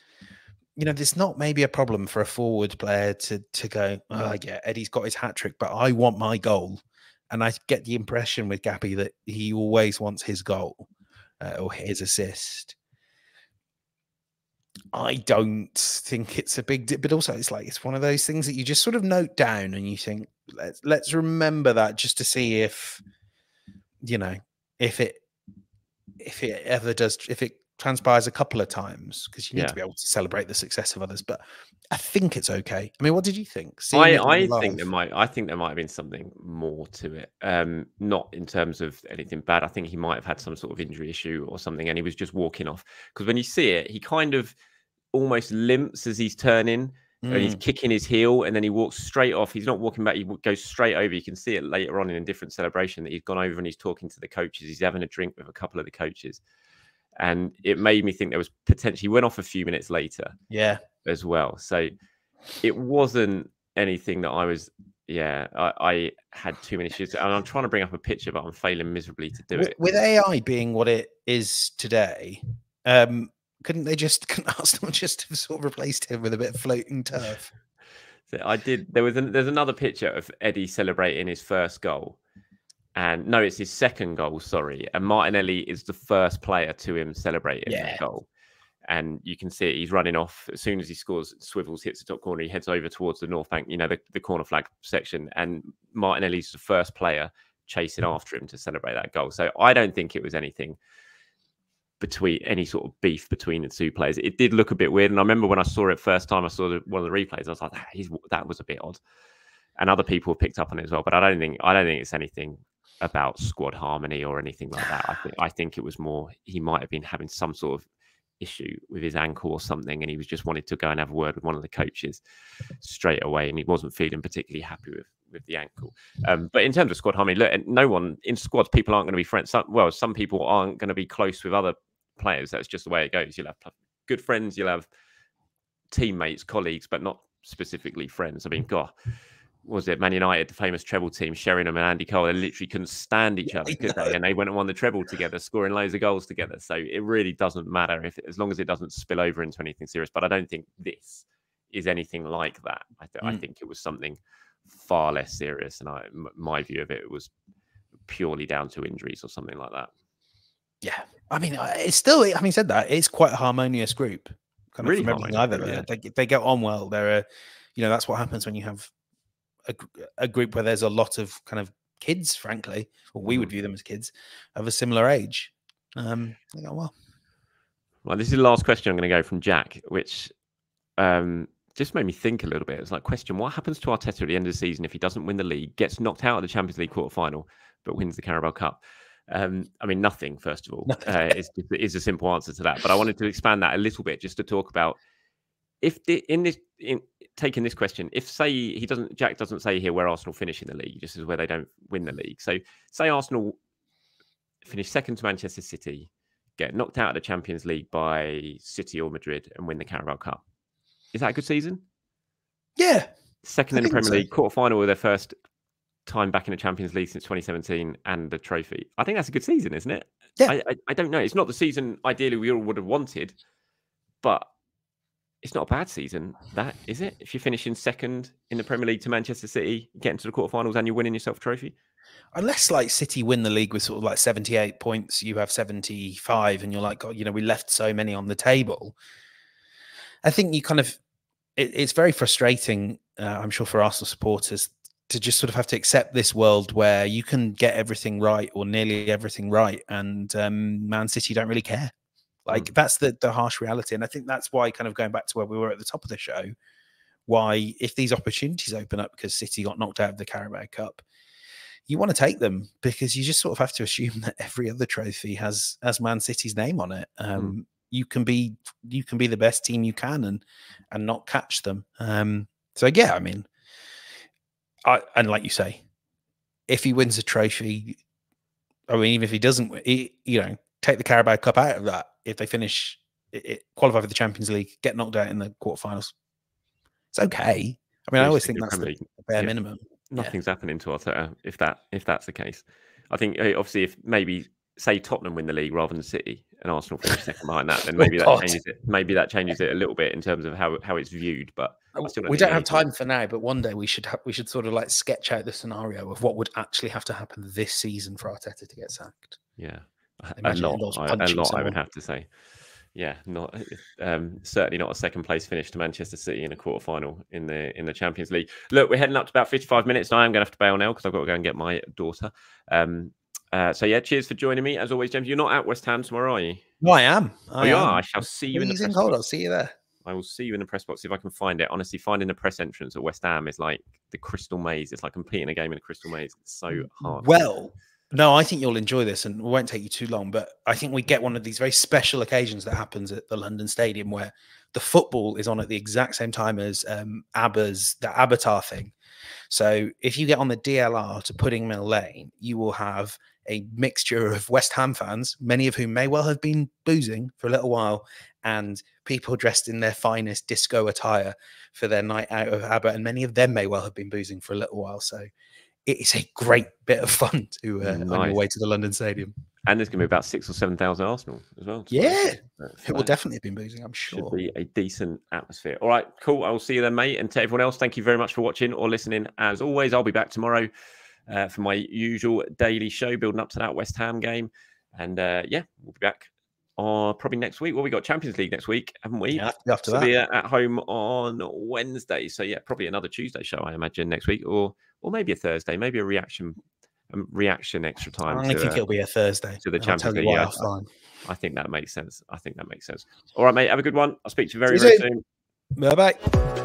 you know, there's not maybe a problem for a forward player to go, oh yeah, Eddie's got his hat trick, but I want my goal. And I get the impression with Gabby that he always wants his goal or his assist. I don't think it's a big deal, but also it's one of those things that you just sort of note down and you think, let's remember that, just to see if, you know, if if it transpires a couple of times, because you need to be able to celebrate the success of others. But I think it's okay. I mean, what did you think? I think there might have been something more to it. Not in terms of anything bad. I think he might have had some sort of injury issue or something, and he was just walking off. Because when you see it, he kind of almost limps as he's turning, and he's kicking his heel, and then he walks straight off. He's not walking back; he goes straight over. You can see it later on in a different celebration that he's gone over and he's talking to the coaches. He's having a drink with a couple of the coaches, and it made me think there was potentially. He went off a few minutes later, as well. So it wasn't anything that I was. Yeah, I had too many issues, and I'm trying to bring up a picture, but I'm failing miserably to do it. With AI being what it is today, couldn't Arsenal just have sort of replaced him with a bit of floating turf? So I did. There's another picture of Eddie celebrating his first goal, and no, it's his second goal. Sorry, and Martinelli is the first player to him celebrating that goal. And you can see it, he's running off as soon as he scores. Swivels, hits the top corner. He heads over towards the North Bank, the corner flag section, and Martinelli's the first player chasing after him to celebrate that goal. So I don't think it was anything between any sort of beef between the two players. It did look a bit weird, and I remember when I saw it first time, I saw one of the replays. I was like, that was a bit odd, and other people have picked up on it as well. But I don't think it's anything about squad harmony or anything like that. I think it was more he might have been having some sort of issue with his ankle or something, and he was just wanted to go and have a word with one of the coaches straight away, and he wasn't feeling particularly happy with the ankle. But in terms of squad harmony, look, no one in squads, people aren't going to be friends. Some people aren't going to be close with other players. That's just the way it goes. You'll have good friends, you'll have teammates, colleagues, but not specifically friends. I mean, God, was it Man United, the famous treble team, Sheringham and Andy Cole? They literally couldn't stand each other, could they? And they went and won the treble together, scoring loads of goals together. So it really doesn't matter as long as it doesn't spill over into anything serious. But I don't think this is anything like that. I think it was something far less serious, and my view of it was purely down to injuries or something like that. Yeah, I mean, it's still. Having said that, it's quite a harmonious group. Kind of really from everything I've ever heard. They get on well. They're, that's what happens when you have a group where there's a lot of kind of kids, frankly, or we would view them as kids of a similar age. They go well. Well, this is the last question I'm going to go from Jack, which just made me think a little bit. It's like, question, what happens to Arteta at the end of the season if he doesn't win the league, gets knocked out of the Champions League quarter-final, but wins the Carabao Cup? I mean, nothing, first of all, is a simple answer to that. But I wanted to expand that a little bit just to talk about taking this question, if say Jack doesn't say here where Arsenal finish in the league, just as where they don't win the league. So say Arsenal finish second to Manchester City, get knocked out of the Champions League by City or Madrid, and win the Carabao Cup. Is that a good season? Yeah. Second in the Premier League, quarter-final with their first time back in the Champions League since 2017 and the trophy. I think that's a good season, isn't it? Yeah. I don't know. It's not the season ideally we all would have wanted, but it's not a bad season, that, is it? If you're finishing second in the Premier League to Manchester City, getting to the quarterfinals and you're winning yourself a trophy. Unless like City win the league with sort of like 78 points, you have 75 and you're like, God, we left so many on the table. I think you kind of, it's very frustrating, I'm sure, for Arsenal supporters to just sort of have to accept this world where you can get everything right or nearly everything right, and Man City don't really care. Like that's the harsh reality. And I think that's why, kind of going back to where we were at the top of the show, why if these opportunities open up because City got knocked out of the Carabao Cup, you want to take them, because you just sort of have to assume that every other trophy has Man City's name on it. You can be the best team you can and not catch them. So yeah, I mean, and like you say, if he wins a trophy, I mean, even if he doesn't, take the Carabao Cup out of that. If they finish, qualify for the Champions League, get knocked out in the quarterfinals, it's okay. I mean, I always think that's the bare minimum. Nothing's happening to Arteta if that's the case. I think obviously if maybe say Tottenham win the league rather than City and Arsenal finish second behind that, then maybe that changes it. Maybe that changes it a little bit in terms of how it's viewed. But we don't have time for now. But one day we should sort of like sketch out the scenario of what would actually have to happen this season for Arteta to get sacked. Yeah, a lot. I would have to say. Yeah, not certainly not a second place finish to Manchester City in a quarterfinal in the Champions League. Look, we're heading up to about 55 minutes, and I am going to have to bail now because I've got to go and get my daughter. So yeah, cheers for joining me as always, James. You're not at West Ham tomorrow, are you? No, I am. You are. I shall see you in the press box. I'll see you there. I will see you in the press box if I can find it. Honestly, finding the press entrance at West Ham is like the crystal maze. It's like completing a game in a crystal maze. It's so hard. Well, no, I think you'll enjoy this, and it won't take you too long. But I think we get one of these very special occasions that happens at the London Stadium where the football is on at the exact same time as the Avatar thing. So if you get on the DLR to Pudding Mill Lane, you will have a mixture of West Ham fans, many of whom may well have been boozing for a little while, and people dressed in their finest disco attire for their night out of ABBA, and many of them may well have been boozing for a little while. So it's a great bit of fun to on your way to the London Stadium. And there's going to be about 6,000 or 7,000 Arsenal as well. Yeah, it will definitely have been boozing, I'm sure. Should be a decent atmosphere. All right, cool. I will see you then, mate. And to everyone else, thank you very much for watching or listening. As always, I'll be back tomorrow for my usual daily show, building up to that West Ham game. And yeah, we'll be back probably next week. Well, we got Champions League next week, haven't we? Yeah, after that. We'll be at home on Wednesday. So yeah, probably another Tuesday show, I imagine, next week, or maybe a Thursday, maybe a reaction extra time. I think it'll be a Thursday to the Champions League. Yeah, I think that makes sense. All right, mate. Have a good one. I'll speak to you very, very soon. Bye bye.